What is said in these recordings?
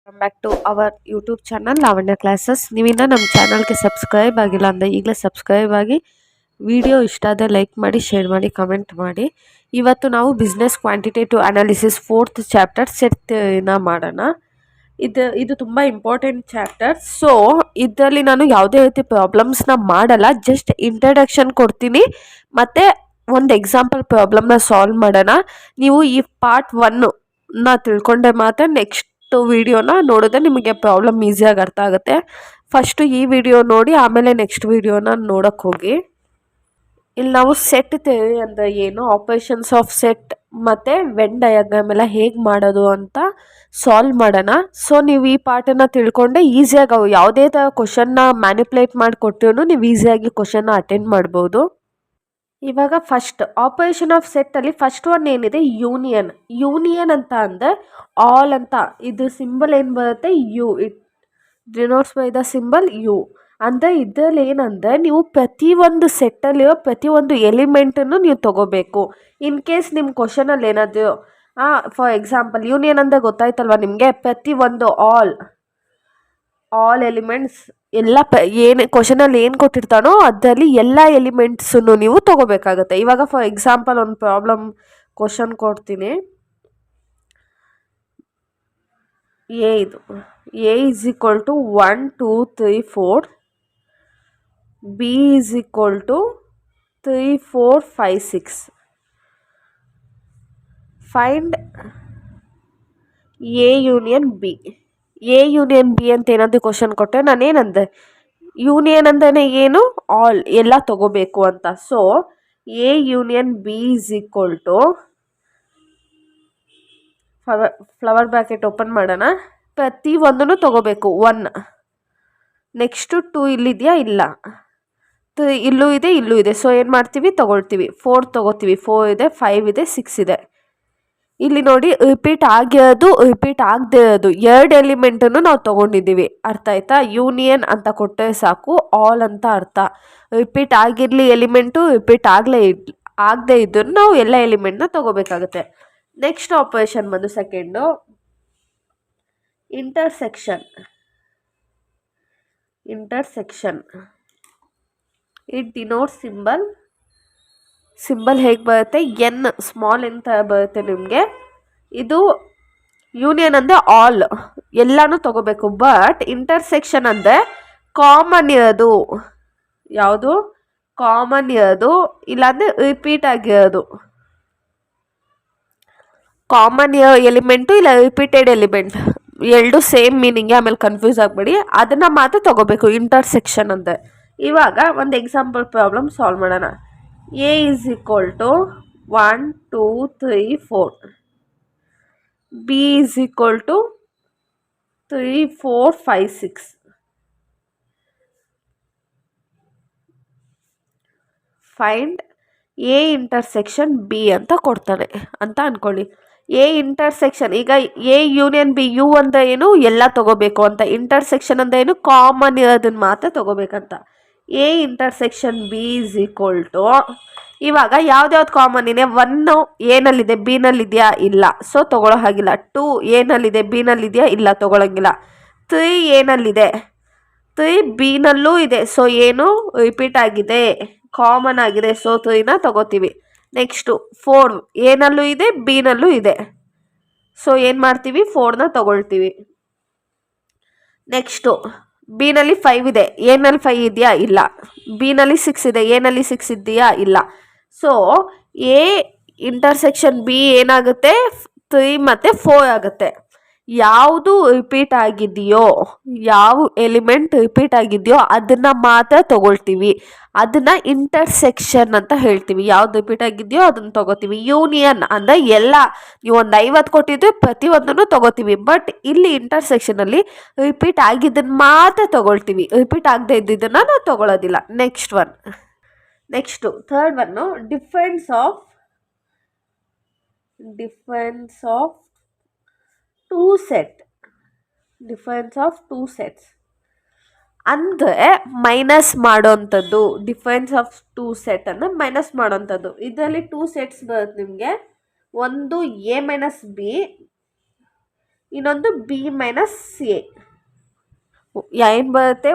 Welcome back to our YouTube channel Lavanya classes. ನೀವಿನ್ನ ನಮ್ಮ ಚಾನಲ್ಗೆ ಸಬ್ಸ್ಕ್ರೈಬ್ ಆಗಿಲ್ಲ ಅಂದರೆ ಈಗಲೇ ಸಬ್ಸ್ಕ್ರೈಬ್ ಆಗಿ ವಿಡಿಯೋ ಇಷ್ಟ ಆದರೆ ಲೈಕ್ ಮಾಡಿ, ಶೇರ್ ಮಾಡಿ, ಕಮೆಂಟ್ ಮಾಡಿ. ಇವತ್ತು ನಾವು business quantitative analysis 4th chapter ಸೆಟ್ನ ಮಾಡೋಣ. ಇದು ತುಂಬ ಇಂಪಾರ್ಟೆಂಟ್ ಚಾಪ್ಟರ್. ಸೊ ಇದರಲ್ಲಿ ನಾನು ಯಾವುದೇ ರೀತಿ ಪ್ರಾಬ್ಲಮ್ಸ್ನ ಮಾಡಲ್ಲ, ಜಸ್ಟ್ ಇಂಟ್ರಡಕ್ಷನ್ ಕೊಡ್ತೀನಿ ಮತ್ತು ಒಂದು ಎಕ್ಸಾಂಪಲ್ ಪ್ರಾಬ್ಲಮ್ನ ಸಾಲ್ವ್ ಮಾಡೋಣ. ನೀವು ಈ ಪಾರ್ಟ್ 1ನ ತಿಳ್ಕೊಂಡೆ ಮಾತ್ರ ನೆಕ್ಸ್ಟ್ ವಿಡಿಯೋನ ನೋಡಿದ್ರೆ ನಿಮಗೆ ಪ್ರಾಬ್ಲಮ್ ಈಸಿಯಾಗಿ ಅರ್ಥ ಆಗುತ್ತೆ. ಫಸ್ಟು ಈ ವಿಡಿಯೋ ನೋಡಿ ಆಮೇಲೆ ನೆಕ್ಸ್ಟ್ ವಿಡಿಯೋನ ನೋಡೋಕ್ಕೆ ಹೋಗಿ. ಇಲ್ಲಿ ನಾವು ಸೆಟ್ ಥಿಯರಿ ಅಂದರೆ ಏನು, ಆಪರೇಷನ್ಸ್ ಆಫ್ ಸೆಟ್ ಮತ್ತು ವೆನ್ ಡಯಾಗ್ರಾಮ್ ಎಲ್ಲ ಹೇಗೆ ಮಾಡೋದು ಅಂತ ಸಾಲ್ವ್ ಮಾಡೋಣ. ಸೊ ನೀವು ಈ ಪಾರ್ಟನ್ನು ತಿಳ್ಕೊಂಡೆ ಈಸಿಯಾಗಿ ಅವು ಯಾವುದೇ ಥರ ಕ್ವಶನ್ನ ಮ್ಯಾನಿಪ್ಯುಲೇಟ್ ಮಾಡಿಕೊಟ್ರೂ ನೀವು ಈಸಿಯಾಗಿ ಕ್ವಶನ್ನ ಅಟೆಂಡ್ ಮಾಡ್ಬೋದು. ಇವಾಗ ಫಸ್ಟ್ ಆಪರೇಷನ್ ಆಫ್ ಸೆಟ್ಟಲ್ಲಿ ಫಸ್ಟ್ ಒನ್ ಏನಿದೆ, ಯೂನಿಯನ್ ಅಂತ ಅಂದರೆ ಆಲ್ ಅಂತ. ಇದು ಸಿಂಬಲ್ ಏನು ಬರುತ್ತೆ, U. It denotes by the symbol U. ಅಂದರೆ ಇದರಲ್ಲಿ ಏನಂದರೆ ನೀವು ಪ್ರತಿಯೊಂದು ಸೆಟ್ಟಲ್ಲಿರೋ ಪ್ರತಿಯೊಂದು ಎಲಿಮೆಂಟನ್ನು ನೀವು ತೊಗೋಬೇಕು. ಇನ್ ಕೇಸ್ ನಿಮ್ಮ ಕ್ವಶನಲ್ಲಿ ಏನಾದರೂ ಫಾರ್ ಎಕ್ಸಾಂಪಲ್ ಯೂನಿಯನ್ ಅಂದರೆ ಗೊತ್ತಾಯ್ತಲ್ವ ನಿಮಗೆ, ಪ್ರತಿಯೊಂದು ಆಲ್ ಎಲಿಮೆಂಟ್ಸ್ ಎಲ್ಲ ಏನು ಕ್ವಶನಲ್ಲಿ ಏನು ಕೊಟ್ಟಿರ್ತಾನೋ ಅದರಲ್ಲಿ ಎಲ್ಲ ಎಲಿಮೆಂಟ್ಸನ್ನು ನೀವು ತೊಗೋಬೇಕಾಗತ್ತೆ. ಇವಾಗ ಫಾರ್ ಎಕ್ಸಾಂಪಲ್ ಒಂದು ಪ್ರಾಬ್ಲಮ್ ಕ್ವಶನ್ ಕೊಡ್ತೀನಿ. ಇದು A is equal to 1 2 3 4, B is equal to 3 4 5 6. Find A union B. A union B ಅಂತ ಏನಾದರೂ ಕ್ವಶನ್ ಕೊಟ್ಟರೆ ನಾನೇನಂದೆ, ಯೂನಿಯನ್ ಅಂದರೆ ಏನು, ಆಲ್ ಎಲ್ಲ ತೊಗೋಬೇಕು ಅಂತ. So A union B is equal to flower bracket open ಮಾಡೋಣ, ಪ್ರತಿ ಒಂದನ್ನು ತೊಗೋಬೇಕು. 1, ನೆಕ್ಸ್ಟು 2 ಇಲ್ಲಿದೆಯಾ, ಇಲ್ಲ, 3 ಇಲ್ಲೂ ಇದೆ, ಇಲ್ಲೂ ಇದೆ. ಸೊ ಏನು ಮಾಡ್ತೀವಿ, ತೊಗೊಳ್ತೀವಿ. 4 ತೊಗೋತೀವಿ, 4 ಇದೆ, 5 ಇದೆ, 6 ಇದೆ. ಇಲ್ಲಿ ನೋಡಿ ರಿಪೀಟ್ ಆಗಿರೋದು, ರಿಪೀಟ್ ಆಗದೆ ಇರೋದು 2 ಎಲಿಮೆಂಟನ್ನು ನಾವು ತೊಗೊಂಡಿದ್ದೀವಿ. ಅರ್ಥ ಆಯ್ತಾ? ಯೂನಿಯನ್ ಅಂತ ಕೊಟ್ಟರೆ ಸಾಕು, ಆಲ್ ಅಂತ ಅರ್ಥ. ರಿಪೀಟ್ ಆಗಿರಲಿ ಎಲಿಮೆಂಟು, ರಿಪೀಟ್ ಆಗದೆ ಇದ್ದರೂ ನಾವು ಎಲ್ಲ ಎಲಿಮೆಂಟ್ನ ತೊಗೋಬೇಕಾಗುತ್ತೆ. ನೆಕ್ಸ್ಟ್ ಆಪರೇಷನ್ ಬಂದು second, intersection. It denote symbol ಹೇಗೆ ಬರುತ್ತೆ, ಎನ್, ಸ್ಮಾಲ್ ಎನ್ ಥರ ಬರುತ್ತೆ ನಿಮಗೆ. ಇದು ಯೂನಿಯನ್ ಅಂದರೆ ಆಲ್ ಎಲ್ಲನೂ ತೊಗೋಬೇಕು. ಬಟ್ ಇಂಟರ್ಸೆಕ್ಷನ್ ಅಂದರೆ ಕಾಮನ್ ಇರೋದು, ಯಾವುದು ಕಾಮನ್ ಇರೋದು, ಇಲ್ಲಾಂದರೆ ರಿಪೀಟ್ ಆಗಿರೋದು. ಕಾಮನ್ ಎಲಿಮೆಂಟು ಇಲ್ಲ ರಿಪೀಟೆಡ್ ಎಲಿಮೆಂಟ್ ಎರಡು ಸೇಮ್ ಮೀನಿಂಗ್ಗೆ, ಆಮೇಲೆ ಕನ್ಫ್ಯೂಸ್ ಆಗಬೇಡಿ, ಅದನ್ನು ಮಾತ್ರ ತೊಗೋಬೇಕು ಇಂಟರ್ಸೆಕ್ಷನ್ ಅಂದರೆ. ಇವಾಗ ಒಂದು ಎಕ್ಸಾಂಪಲ್ ಪ್ರಾಬ್ಲಮ್ ಸಾಲ್ವ್ ಮಾಡೋಣ. A is equal to 1 2 3 4, B is equal to 3 4 5 6. Find A intersection B ಅಂತ ಕೊಡ್ತಾನೆ ಅಂತ ಅಂದ್ಕೊಳ್ಳಿ. A ಇಂಟರ್ಸೆಕ್ಷನ್, ಈಗ A ಯೂನಿಯನ್ B, ಯು ಅಂತ ಏನು, ಎಲ್ಲ ತೊಗೋಬೇಕು ಅಂತ. ಇಂಟರ್ಸೆಕ್ಷನ್ ಅಂತ ಏನು, ಕಾಮನ್ ಇರೋದನ್ನ ಮಾತ್ರ ತೊಗೋಬೇಕಂತ. A intersection B is equal to, ಇವಾಗ ಯಾವ್ದ್ಯಾವ್ದು ಕಾಮನ್ ಇದೆ, 1 ಏನಲ್ಲಿದೆ, ಬಿನಲ್ಲಿದೆಯಾ, ಇಲ್ಲ, ಸೊ ತೊಗೊಳ್ಳೋ ಹಾಗಿಲ್ಲ. 2 ಏನಲ್ಲಿದೆ, ಬಿನಲ್ಲಿದೆಯಾ, ಇಲ್ಲ, ತೊಗೊಳಂಗಿಲ್ಲ. 3 ಏನಲ್ಲಿದೆ, 3 ಬಿನಲ್ಲೂ ಇದೆ, ಸೊ ಏನು ರಿಪೀಟ್ ಆಗಿದೆ, ಕಾಮನ್ ಆಗಿದೆ, ಸೊ 3ನ ತೊಗೋತೀವಿ. ನೆಕ್ಸ್ಟು 4 ಏನಲ್ಲೂ ಇದೆ, ಬಿನಲ್ಲೂ ಇದೆ, ಸೊ ಏನು ಮಾಡ್ತೀವಿ, 4ನ ತೊಗೊಳ್ತೀವಿ. ನೆಕ್ಸ್ಟು ಬಿನಲ್ಲಿ 5 ಇದೆ, ಎನಲ್ಲಿ 5 ಇದೆಯಾ, ಇಲ್ಲ, ಬಿನಲ್ಲಿ 6 ಇದೆ, ಎನಲ್ಲಿ 6 ಇದೆಯಾ, ಇಲ್ಲ. ಸೊ ಎ ಇಂಟರ್ಸೆಕ್ಷನ್ ಬಿ ಏನಾಗುತ್ತೆ, 3 ಮತ್ತು 4 ಆಗುತ್ತೆ. ಯಾವುದು ರಿಪೀಟ್ ಆಗಿದೆಯೋ, ಯಾವ ಎಲಿಮೆಂಟ್ ರಿಪೀಟ್ ಆಗಿದೆಯೋ ಅದನ್ನು ಮಾತ್ರ ತೊಗೊಳ್ತೀವಿ. ಅದನ್ನು ಇಂಟರ್ಸೆಕ್ಷನ್ ಅಂತ ಹೇಳ್ತೀವಿ. ಯಾವ್ದು ರಿಪೀಟ್ ಆಗಿದೆಯೋ ಅದನ್ನು ತೊಗೋತೀವಿ. ಯೂನಿಯನ್ ಅಂದರೆ ಎಲ್ಲ, ನೀವು ಒಂದು 50 ಕೊಟ್ಟಿದ್ರೆ ಪ್ರತಿಯೊಂದನ್ನು ತೊಗೋತೀವಿ. ಬಟ್ ಇಲ್ಲಿ ಇಂಟರ್ಸೆಕ್ಷನಲ್ಲಿ ರಿಪೀಟ್ ಆಗಿದ್ದನ್ನು ಮಾತ್ರ ತೊಗೊಳ್ತೀವಿ, ರಿಪೀಟ್ ಆಗದೆ ಇದ್ದಿದ್ದನ್ನು ನಾವು ತೊಗೊಳ್ಳೋದಿಲ್ಲ. Next third one, difference of two sets ಅಂದರೆ ಮೈನಸ್ ಮಾಡೋಂಥದ್ದು. ಡಿಫರೆನ್ಸ್ ಆಫ್ ಟೂ ಸೆಟ್ಟನ್ನು ಮೈನಸ್ ಮಾಡೋಂಥದ್ದು. ಇದರಲ್ಲಿ 2 ಸೆಟ್ಸ್ ಬರುತ್ತೆ ನಿಮಗೆ. ಒಂದು A - B, ಇನ್ನೊಂದು ಬಿ ಮೈನಸ್ ಎ. ಏನು ಬರುತ್ತೆ,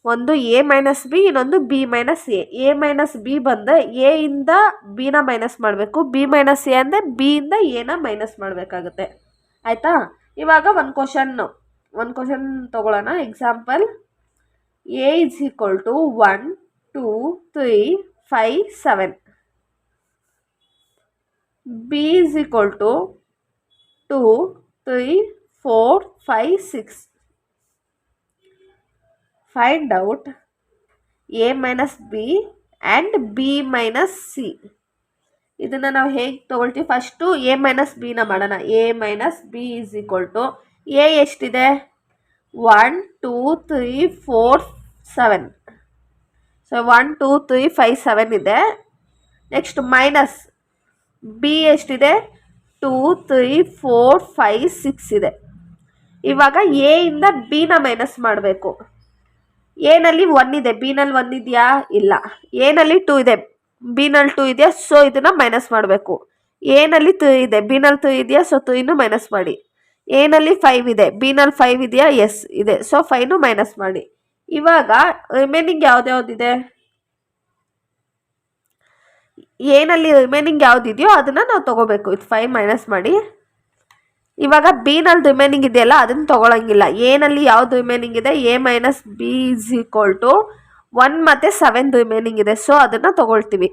ಒಂದು ಎ ಮೈನಸ್ ಬಿ, ಇನ್ನೊಂದು B minus A minus B ಬಂದರೆ ಎ ಇಂದ ಬಿನ ಮೈನಸ್ ಮಾಡಬೇಕು, ಬಿ ಮೈನಸ್ ಎ ಅಂದರೆ ಬಿ ಇಂದ ಎನ ಮೈನಸ್ ಮಾಡಬೇಕಾಗುತ್ತೆ. ಆಯಿತಾ? ಇವಾಗ ಒಂದು ಕ್ವಶನ್ ತಗೊಳ್ಳೋಣ. Example, A is equal to 1 2 3 5 7, B is equal to 2 3 4 5 6. Find out A minus B and B minus C. ಇದನ್ನು ನಾವು ಹೇಗೆ ತೊಗೊಳ್ತೀವಿ, ಫಸ್ಟು ಎ ಮೈನಸ್ ಬಿನ ಮಾಡೋಣ. A minus B is equal to A ಎಷ್ಟಿದೆ, 1 2 3 4 7. ಸೊ 1 2 3 5 7 ಇದೆ. ನೆಕ್ಸ್ಟ್ ಮೈನಸ್ ಬಿ ಎಷ್ಟಿದೆ, 2 3 4 5 6 ಇದೆ. ಇವಾಗ ಎ ಇಂದ ಬಿನ ಮೈನಸ್ ಮಾಡಬೇಕು. ಎನಲ್ಲಿ 1 ಇದೆ, ಬಿನಲ್ಲಿ 1 ಇದೆಯಾ, ಇಲ್ಲ. ಎನಲ್ಲಿ 2 ಇದೆ, ಬಿನಲ್ಲಿ 2 ಇದೆಯಾ, ಸೊ ಇದನ್ನು ಮೈನಸ್ ಮಾಡಬೇಕು. ಎನಲ್ಲಿ 3 ಇದೆ, ಬಿನಲ್ಲಿ 3 ಇದೆಯಾ, ಸೊ 3ನು ಮೈನಸ್ ಮಾಡಿ. ಎನಲ್ಲಿ 5 ಇದೆ, ಬಿನಲ್ಲಿ 5 ಇದೆಯಾ, ಎಸ್ ಇದೆ, ಸೊ 5ನು ಮೈನಸ್ ಮಾಡಿ. ಇವಾಗ ರಿಮೈನಿಂಗ್ ಯಾವ್ದ್ಯಾವ್ದಿದೆ, ಎನಲ್ಲಿ ರಿಮೈನಿಂಗ್ ಯಾವುದಿದೆಯೋ ಅದನ್ನು ನಾವು ತೊಗೋಬೇಕು. ಇದು 5 ಮೈನಸ್ ಮಾಡಿ. ಇವಾಗ ಬಿನಲ್ಲಿ ರಿಮೈನಿಂಗ್ ಇದೆಯಲ್ಲ ಅದನ್ನು ತೊಗೊಳಂಗಿಲ್ಲ. ಎನಲ್ಲಿ ಯಾವ್ದು ರಿಮೈನಿಂಗ್ ಇದೆ, A minus B is equal to 1 ಮತ್ತು 7 ರಿಮೈನಿಂಗ್ ಇದೆ, ಸೊ ಅದನ್ನು ತೊಗೊಳ್ತೀವಿ.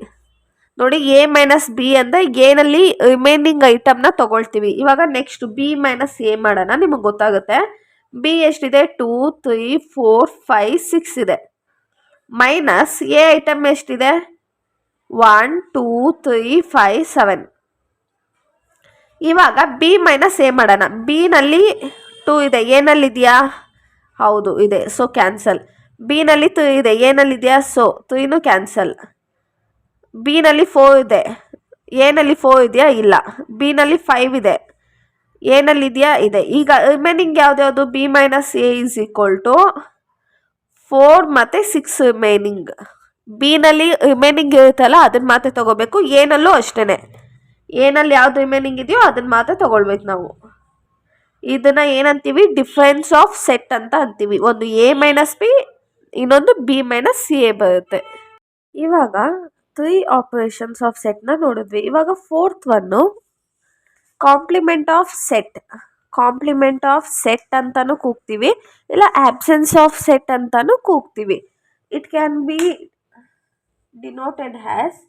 ನೋಡಿ, ಎ ಮೈನಸ್ ಬಿ ಅಂದರೆ ಎನಲ್ಲಿ ರಿಮೈನಿಂಗ್ ಐಟಮ್ನ ತೊಗೊಳ್ತೀವಿ. ಇವಾಗ ನೆಕ್ಸ್ಟ್ ಬಿ ಮೈನಸ್ ಎ ಮಾಡೋಣ, ನಿಮಗೆ ಗೊತ್ತಾಗುತ್ತೆ. ಬಿ ಎಷ್ಟಿದೆ, 2 3 4 5 6 ಇದೆ. ಮೈನಸ್ ಎ ಐಟಮ್ ಎಷ್ಟಿದೆ, 1 2 3 5 7. ಇವಾಗ ಬಿ ಮೈನಸ್ ಎ ಮಾಡೋಣ. ಬಿನಲ್ಲಿ 2 ಇದೆ, ಎನಲ್ಲಿ ಇದೆಯಾ, ಹೌದು ಇದೆ, ಸೊ ಕ್ಯಾನ್ಸಲ್. ಬಿನಲ್ಲಿ 3 ಇದೆ, ಎನಲ್ಲಿ ಇದೆಯಾ, ಸೊ 3ನು ಕ್ಯಾನ್ಸಲ್. ಬಿನಲ್ಲಿ 4 ಇದೆ, ಎನಲ್ಲಿ 4 ಇದೆಯಾ, ಇಲ್ಲ. ಬಿನಲ್ಲಿ 5 ಇದೆ, ಎನಲ್ಲಿ ಇದೆಯಾ, ಇದೆ. ಈಗ ರಿಮೈನಿಂಗ್ ಯಾವ್ದ್ಯಾವುದು, B minus A is equal to 4 ಮತ್ತು 6 ರಿಮೈನಿಂಗ್. ಬಿನಲ್ಲಿ ರಿಮೈನಿಂಗ್ ಇರುತ್ತಲ್ಲ ಅದನ್ನ ಮಾತ್ರ ತೊಗೋಬೇಕು. ಏನಲ್ಲೂ ಅಷ್ಟೇ, ಏನಲ್ಲಿ ಯಾವ್ದು ರಿಮೈನಿಂಗ್ ಇದೆಯೋ ಅದನ್ನ ಮಾತ್ರ ತೊಗೊಳ್ಬೇಕು ನಾವು. ಇದನ್ನು ಏನಂತೀವಿ, ಡಿಫರೆನ್ಸ್ ಆಫ್ ಸೆಟ್ ಅಂತ ಅಂತೀವಿ. ಒಂದು ಎ ಮೈನಸ್ ಬಿ, ಇನ್ನೊಂದು ಬಿ ಮೈನಸ್ ಎ ಬರುತ್ತೆ. ಇವಾಗ 3 ಆಪರೇಷನ್ಸ್ ಆಫ್ ಸೆಟ್ನ ನೋಡಿದ್ವಿ. ಇವಾಗ 4th one compliment of set ಅಂತಾನು ಕೂಗ್ತೀವಿ, ಇಲ್ಲ ಆಬ್ಸೆನ್ಸ್ ಆಫ್ ಸೆಟ್ ಅಂತಾನು ಕೂಗ್ತೀವಿ. It can be denoted as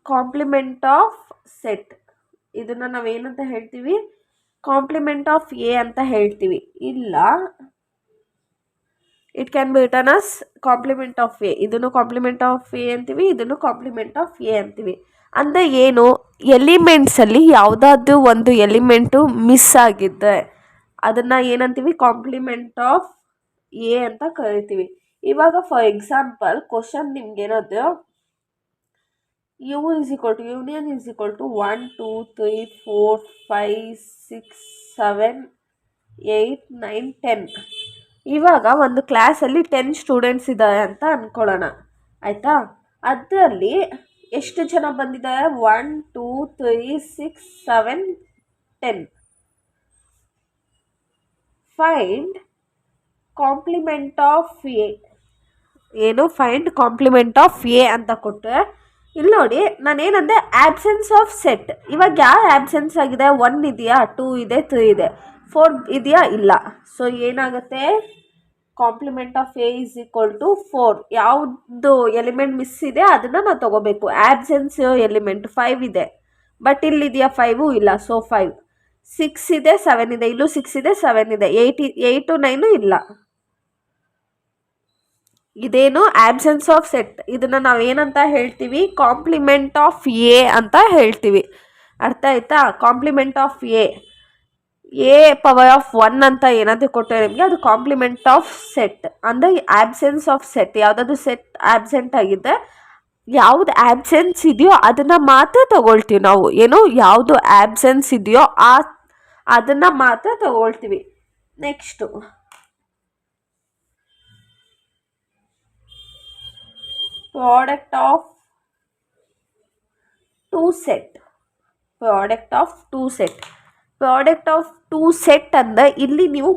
complement of set. ಇದನ್ನು ನಾವೇನಂತ ಹೇಳ್ತೀವಿ, ಕಾಂಪ್ಲಿಮೆಂಟ್ ಆಫ್ ಎ ಅಂತ ಹೇಳ್ತೀವಿ. ಇಲ್ಲ, it can be written as complement of A. ಇದನ್ನು ಕಾಂಪ್ಲಿಮೆಂಟ್ ಆಫ್ ಎ ಅಂತೀವಿ, ಇದನ್ನು ಕಾಂಪ್ಲಿಮೆಂಟ್ ಆಫ್ ಎ ಅಂತೀವಿ. ಅಂದರೆ ಏನು, ಎಲಿಮೆಂಟ್ಸಲ್ಲಿ ಯಾವುದಾದ್ರೂ ಒಂದು ಎಲಿಮೆಂಟು ಮಿಸ್ ಆಗಿದ್ದರೆ ಅದನ್ನು ಏನಂತೀವಿ, ಕಾಂಪ್ಲಿಮೆಂಟ್ ಆಫ್ ಎ ಅಂತ ಕರಿತೀವಿ. ಇವಾಗ ಫಾರ್ ಎಕ್ಸಾಂಪಲ್ ಕ್ವಶನ್ ನಿಮ್ಗೇನಾದ್ರು ಯೂನಿಯನ್ ಇಸ್ ಈಕ್ವಲ್ ಟು 1 2 3 4 5 6 7 8 9 10. ಇವಾಗ ಒಂದು ಕ್ಲಾಸಲ್ಲಿ 10 ಸ್ಟೂಡೆಂಟ್ಸ್ ಇದ್ದಾರೆ ಅಂತ ಅಂದ್ಕೊಳ್ಳೋಣ, ಆಯಿತಾ? ಅದರಲ್ಲಿ ಎಷ್ಟು ಜನ ಬಂದಿದ್ದಾರೆ, 1 2 3 6 7 10. Find compliment of A. ಏನು, ಫೈಂಡ್ ಕಾಂಪ್ಲಿಮೆಂಟ್ ಆಫ್ ಎ ಅಂತ ಕೊಟ್ಟರೆ, ಇಲ್ಲಿ ನೋಡಿ ನಾನೇನಂದೆ, ಆಬ್ಸೆನ್ಸ್ ಆಫ್ ಸೆಟ್. ಇವಾಗ ಯಾರು ಆಬ್ಸೆನ್ಸ್ ಆಗಿದೆ, 1 ಇದೆಯಾ, 2 ಇದೆ, 3 ಇದೆ, 4 ಇದೆಯಾ, ಇಲ್ಲ. ಸೊ ಏನಾಗುತ್ತೆ, complement of A is equal to 4. ಯಾವುದು ಎಲಿಮೆಂಟ್ ಮಿಸ್ ಇದೆ ಅದನ್ನು ನಾವು ತೊಗೋಬೇಕು. ಆಬ್ಸೆನ್ಸ್ ಎಲಿಮೆಂಟ್ 5 ಇದೆ, ಬಟ್ ಇಲ್ಲಿದೆಯಾ 5 ಇಲ್ಲ, ಸೊ 5. 6 ಇದೆ, 7 ಇದೆ, ಇಲ್ಲೂ 6 ಇದೆ, 7 ಇದೆ, 8 9 ಇಲ್ಲ. ಇದೇನು ಆಬ್ಸೆನ್ಸ್ ಆಫ್ ಸೆಟ್. ಇದನ್ನು ನಾವು ಏನಂತ ಹೇಳ್ತೀವಿ, ಕಾಂಪ್ಲಿಮೆಂಟ್ ಆಫ್ ಎ ಅಂತ ಹೇಳ್ತೀವಿ. ಅರ್ಥ ಆಯ್ತಾ? Compliment of A power of 1 ಅಂತ ಏನಾದರೂ ಕೊಟ್ಟರೆ ನಿಮಗೆ, ಅದು ಕಾಂಪ್ಲಿಮೆಂಟ್ ಆಫ್ ಸೆಟ್. ಅಂದರೆ ಆಬ್ಸೆನ್ಸ್ ಆಫ್ ಸೆಟ್. ಯಾವುದಾದ್ರು ಸೆಟ್ ಆಬ್ಸೆಂಟ್ ಆಗಿದೆ, ಯಾವುದು ಆಬ್ಸೆನ್ಸ್ ಇದೆಯೋ ಅದನ್ನು ಮಾತ್ರ ತಗೊಳ್ತೀವಿ ನಾವು. ಏನು, ಯಾವುದು ಆಬ್ಸೆನ್ಸ್ ಇದೆಯೋ ಅದನ್ನು ಮಾತ್ರ ತಗೊಳ್ತೀವಿ. Next product of two set. Product of two set. Product of two set ಅಂದರೆ ಇಲ್ಲಿ ನೀವು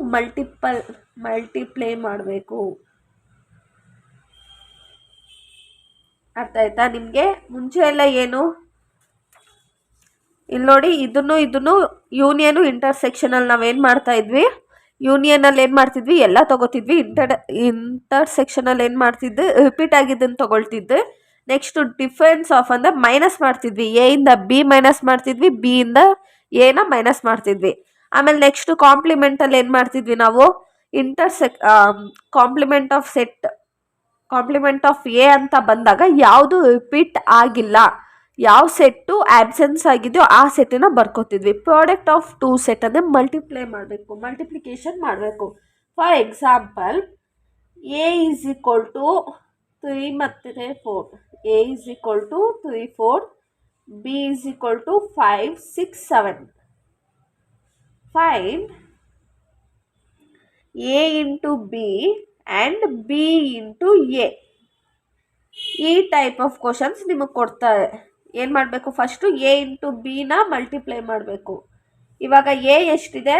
ಮಲ್ಟಿಪ್ಲೈ ಮಾಡಬೇಕು. ಅರ್ಥ ಆಯ್ತಾ ನಿಮಗೆ? ಮುಂಚೆ ಎಲ್ಲ ಏನು, ಇಲ್ಲಿ ನೋಡಿ, ಇದನ್ನು ಯೂನಿಯನು ಇಂಟರ್ಸೆಕ್ಷನಲ್ಲಿ ನಾವೇನು ಮಾಡ್ತಾ ಇದ್ವಿ, ಯೂನಿಯನಲ್ಲಿ ಏನು ಮಾಡ್ತಿದ್ವಿ, ಎಲ್ಲ ತೊಗೋತಿದ್ವಿ. ಇಂಟರ್ಸೆಕ್ಷನಲ್ಲಿ ಏನು ಮಾಡ್ತಿದ್ವಿ, ರಿಪೀಟ್ ಆಗಿದ್ದನ್ನು ತೊಗೊಳ್ತಿದ್ವಿ. ನೆಕ್ಸ್ಟು ಡಿಫರೆನ್ಸ್ ಆಫ್ ಅಂದರೆ ಮೈನಸ್ ಮಾಡ್ತಿದ್ವಿ. ಎ ಇಂದ ಬಿ ಮೈನಸ್ ಮಾಡ್ತಿದ್ವಿ, ಬಿ ಇಂದ ಎನ ಮೈನಸ್ ಮಾಡ್ತಿದ್ವಿ. ಆಮೇಲೆ ನೆಕ್ಸ್ಟು ಕಾಂಪ್ಲಿಮೆಂಟಲ್ಲಿ ಏನು ಮಾಡ್ತಿದ್ವಿ ನಾವು, compliment of set, complement of A ಅಂತ ಬಂದಾಗ ಯಾವುದು ರಿಪೀಟ್ ಆಗಿಲ್ಲ, ಯಾವ ಸೆಟ್ಟು ಆಬ್ಸೆನ್ಸ್ ಆಗಿದೆಯೋ ಆ ಸೆಟ್ಟನ್ನ ಬರ್ಕೋತಿದ್ವಿ. ಪ್ರಾಡಕ್ಟ್ ಆಫ್ ಟೂ ಸೆಟ್ ಅಂದರೆ ಮಲ್ಟಿಪ್ಲೈ ಮಾಡಬೇಕು, ಮಲ್ಟಿಪ್ಲಿಕೇಶನ್ ಮಾಡಬೇಕು. For example, A is equal to 3 ಮತ್ತು 4. A is equal to 3, 4. B is equal to 5, 6, 7. Find A into B and B into A. ಈ ಟೈಪ್ ಆಫ್ ಕ್ವಶನ್ಸ್ ನಿಮಗೆ ಕೊಡ್ತಾರೆ. ಏನು ಮಾಡಬೇಕು, first A into ಬಿನ ಮಲ್ಟಿಪ್ಲೈ ಮಾಡಬೇಕು. ಇವಾಗ ಎ ಎಷ್ಟಿದೆ,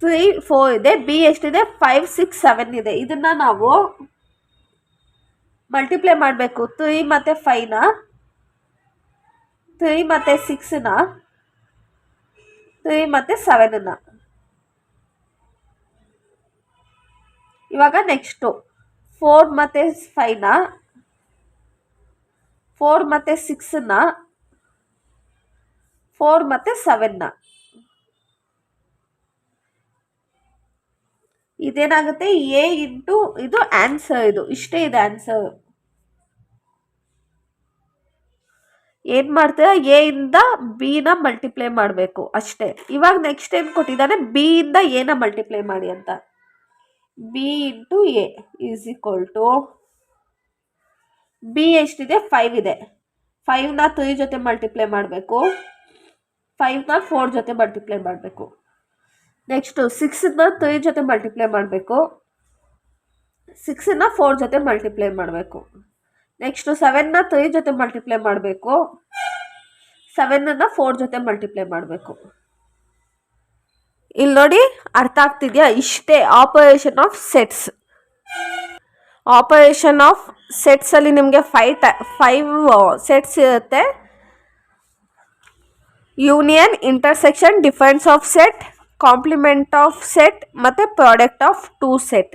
3, 4 ಇದೆ. ಬಿ ಎಷ್ಟಿದೆ, 5, 6, 7 ಇದೆ. ಇದನ್ನು ನಾವು ಮಲ್ಟಿಪ್ಲೈ ಮಾಡಬೇಕು. 3 ಮತ್ತು 5ನ, 3 ಮತ್ತು 6ನ, 3 ಮತ್ತು 7ನ. ಇವಾಗ ನೆಕ್ಸ್ಟು 4 ಮತ್ತು 5ನ, 4 ಮತ್ತು 6ನ, 4 ಮತ್ತು 7ನ. ಇದೇನಾಗುತ್ತೆ, ಎ ಇಂಟು ಇದು ಆನ್ಸರ್, ಇದು ಇಷ್ಟೇ ಇದೆ ಆನ್ಸರ್. ಏನು ಮಾಡ್ತೀರಾ, ಎ ಇಂದ ಬಿನ ಮಲ್ಟಿಪ್ಲೈ ಮಾಡಬೇಕು ಅಷ್ಟೇ. ಇವಾಗ ನೆಕ್ಸ್ಟ್ ಏನು ಕೊಟ್ಟಿದ್ದಾನೆ, ಬಿ ಇಂದ ಎನ ಮಲ್ಟಿಪ್ಲೈ ಮಾಡಿ ಅಂತ. B into A is equal to, B ಎಷ್ಟಿದೆ, 5 ಇದೆ. 5ನ 3 ಜೊತೆ ಮಲ್ಟಿಪ್ಲೈ ಮಾಡಬೇಕು, 5ನ 4 ಜೊತೆ ಮಲ್ಟಿಪ್ಲೈ ಮಾಡಬೇಕು. ನೆಕ್ಸ್ಟು 6ನ 3 ಜೊತೆ ಮಲ್ಟಿಪ್ಲೈ ಮಾಡಬೇಕು, 6ನ 4 ಜೊತೆ ಮಲ್ಟಿಪ್ಲೈ ಮಾಡಬೇಕು. ನೆಕ್ಸ್ಟು 7ನ 3 ಜೊತೆ ಮಲ್ಟಿಪ್ಲೈ ಮಾಡಬೇಕು, 7ನ 4 ಜೊತೆ ಮಲ್ಟಿಪ್ಲೈ ಮಾಡಬೇಕು. ಇಲ್ಲಿ ನೋಡಿ, ಅರ್ಥ ಆಗ್ತಿದೆಯಾ? ಇಷ್ಟೇ operation of sets. Operation of ಸೆಟ್ಸಲ್ಲಿ ನಿಮಗೆ 5 ಸೆಟ್ಸ್ ಇರುತ್ತೆ. Union, intersection, difference of set, complement of set ಮತ್ತು ಪ್ರಾಡಕ್ಟ್ ಆಫ್ ಟೂ ಸೆಟ್.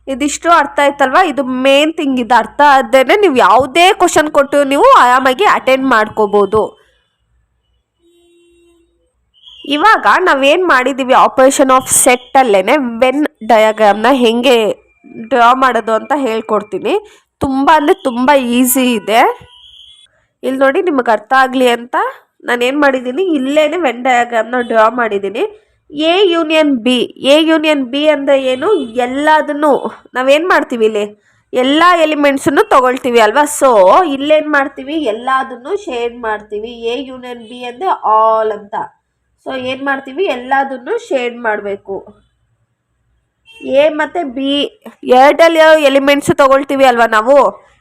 ಇದಿಷ್ಟು ಅರ್ಥ ಆಯ್ತಲ್ವಾ? ಇದು ಮೇನ್ ಥಿಂಗ್. ಇದು ಅರ್ಥ ಆದ್ರೇ ನೀವು ಯಾವುದೇ ಕ್ವಶನ್ ಕೊಟ್ಟು ನೀವು ಆರಾಮಾಗಿ ಅಟೆಂಡ್ ಮಾಡ್ಕೋಬೋದು. ಇವಾಗ ನಾವೇನು ಮಾಡಿದ್ದೀವಿ, ಆಪರೇಷನ್ ಆಫ್ ಸೆಟ್ಟಲ್ಲೇ ವೆನ್ ಡಯಾಗ್ರಾಮ್ನ ಹೇಗೆ ಡ್ರಾ ಮಾಡೋದು ಅಂತ ಹೇಳ್ಕೊಡ್ತೀನಿ. ತುಂಬ ಅಂದರೆ ತುಂಬ ಈಸಿ ಇದೆ. ಇಲ್ಲಿ ನೋಡಿ, ನಿಮಗೆ ಅರ್ಥ ಆಗಲಿ ಅಂತ ನಾನೇನು ಮಾಡಿದ್ದೀನಿ, ಇಲ್ಲೇ ವೆನ್ ಡಯಾಗ್ರಾಮ್ನ ಡ್ರಾ ಮಾಡಿದ್ದೀನಿ. A union B. A union B ಅಂದರೆ ಏನು, ಎಲ್ಲದನ್ನು ನಾವೇನು ಮಾಡ್ತೀವಿ, ಇಲ್ಲಿ ಎಲ್ಲ ಎಲಿಮೆಂಟ್ಸನ್ನು ತೊಗೊಳ್ತೀವಿ ಅಲ್ವಾ. ಸೊ ಇಲ್ಲೇನು ಮಾಡ್ತೀವಿ, ಎಲ್ಲದನ್ನು ಶೇಡ್ ಮಾಡ್ತೀವಿ. ಎ ಯೂನಿಯನ್ ಬಿ ಅಂದರೆ ಆಲ್ ಅಂತ. ಸೊ ಏನು ಮಾಡ್ತೀವಿ, ಎಲ್ಲದನ್ನು ಶೇಡ್ ಮಾಡಬೇಕು. ಎ ಮತ್ತು ಬಿ ಎರಡಲ್ಲಿ ಎಲಿಮೆಂಟ್ಸು ತೊಗೊಳ್ತೀವಿ ಅಲ್ವಾ ನಾವು.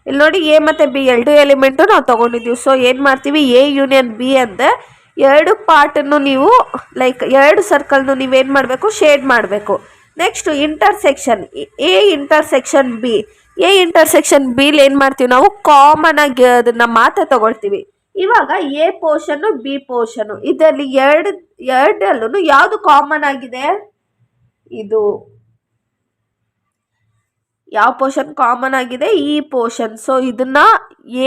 ಇಲ್ಲಿ ನೋಡಿ, ಎ ಮತ್ತು ಬಿ ಎರಡು ಎಲಿಮೆಂಟು ನಾವು ತೊಗೊಂಡಿದ್ದೀವಿ. ಸೊ ಏನು ಮಾಡ್ತೀವಿ, ಎ ಯೂನಿಯನ್ ಬಿ ಅಂದರೆ ಎರಡು ಪಾರ್ಟನ್ನು ನೀವು ಲೈಕ್ ಎರಡು ಸರ್ಕಲ್ನು ನೀವೇನು ಮಾಡಬೇಕು, ಶೇಡ್ ಮಾಡಬೇಕು. Next intersection, A intersection B. A intersection ಬಿಲಿ ಏನು ಮಾಡ್ತೀವಿ ನಾವು, ಕಾಮನ್ ಆಗಿ ಅದನ್ನು ಮಾತ್ರ ತೊಗೊಳ್ತೀವಿ. ಇವಾಗ ಎ ಪೋರ್ಷನ್ನು, ಬಿ ಪೋರ್ಷನ್ನು, ಇದರಲ್ಲಿ ಎರಡಲ್ಲೂ ಯಾವುದು ಕಾಮನ್ ಆಗಿದೆ, ಇದು ಯಾವ ಪೋರ್ಷನ್ ಕಾಮನ್ ಆಗಿದೆ, ಈ ಪೋರ್ಷನ್. ಸೊ ಇದನ್ನ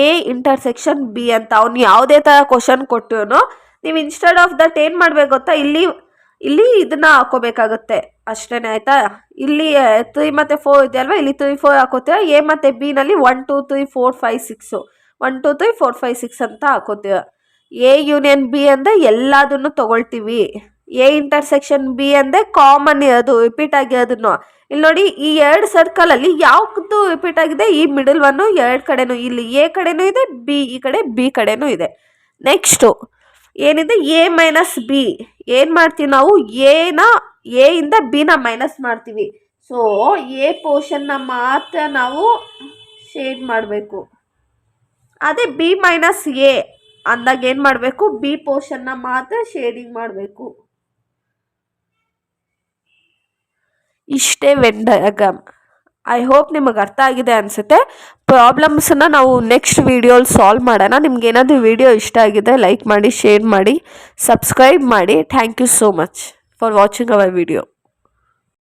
ಎ ಇಂಟರ್ಸೆಕ್ಷನ್ ಬಿ ಅಂತ. ಅವ್ನು ಯಾವುದೇ ಥರ ಕ್ವಶನ್ ಕೊಟ್ಟರು ನೀವು ಇನ್ಸ್ಟೆಡ್ ಆಫ್ ದಟ್ ಏನು ಮಾಡಬೇಕು ಗೊತ್ತಾ, ಇಲ್ಲಿ ಇದನ್ನ ಹಾಕೋಬೇಕಾಗುತ್ತೆ ಅಷ್ಟೇ. ಆಯಿತಾ? ಇಲ್ಲಿ 3 ಮತ್ತು 4 ಇದೆ ಅಲ್ವಾ, ಇಲ್ಲಿ 3, 4 ಹಾಕೋತೀರ. ಎ ಮತ್ತು ಬಿನಲ್ಲಿ 1, 2, 3, 4, 5, 6 1, 2, 3, 4, 5, 6 ಅಂತ ಹಾಕೋತೀರ. ಎ ಯೂನಿಯನ್ ಬಿ ಅಂದರೆ ಎಲ್ಲದನ್ನು ತೊಗೊಳ್ತೀವಿ. ಎ ಇಂಟರ್ಸೆಕ್ಷನ್ ಬಿ ಅಂದರೆ ಕಾಮನ್ ಇರೋದು, ರಿಪೀಟ್ ಆಗಿರೋದನ್ನು. ಇಲ್ಲಿ ನೋಡಿ, ಈ ಎರಡು ಸರ್ಕಲಲ್ಲಿ ಯಾವುದು ರಿಪೀಟ್ ಆಗಿದೆ, ಈ ಮಿಡಲ್ ಒನ್ನು ಎರಡು ಕಡೆನೂ, ಇಲ್ಲಿ ಎ ಕಡೆನೂ ಇದೆ, ಬಿ ಈ ಕಡೆ ಬಿ ಕಡೆನೂ ಇದೆ. ನೆಕ್ಸ್ಟು ಏನಿದೆ, ಎ ಮೈನಸ್ ಬಿ. ಏನು ಮಾಡ್ತೀವಿ ನಾವು, ಎ ಇಂದ ಬಿನ ಮೈನಸ್ ಮಾಡ್ತೀವಿ. ಸೊ ಎ ಪೋರ್ಷನ್ನ ಮಾತ್ರ ನಾವು ಶೇಡ್ ಮಾಡಬೇಕು. ಅದೇ ಬಿ ಮೈನಸ್ ಎ, ಅಂದಾಗ ಏನು ಮಾಡಬೇಕು, ಬಿ ಪೋರ್ಷನ್ನ ಮಾತ್ರ ಶೇಡಿಂಗ್ ಮಾಡಬೇಕು. ಇಷ್ಟೇ ವೆನ್ ಡಯಾಗ್ರಾಮ್. ಐ ಹೋಪ್ ನಿಮಗೆ ಅರ್ಥ ಆಗಿದೆ ಅನಿಸುತ್ತೆ. ಪ್ರಾಬ್ಲಮ್ಸನ್ನು ನಾವು ನೆಕ್ಸ್ಟ್ ವೀಡಿಯೋಲಿ ಸಾಲ್ವ್ ಮಾಡೋಣ. ನಿಮ್ಗೆ ಏನಾದರೂ ವಿಡಿಯೋ ಇಷ್ಟ ಆಗಿದೆ ಲೈಕ್ ಮಾಡಿ, ಶೇರ್ ಮಾಡಿ, ಸಬ್ಸ್ಕ್ರೈಬ್ ಮಾಡಿ. Thank you so much for watching our video.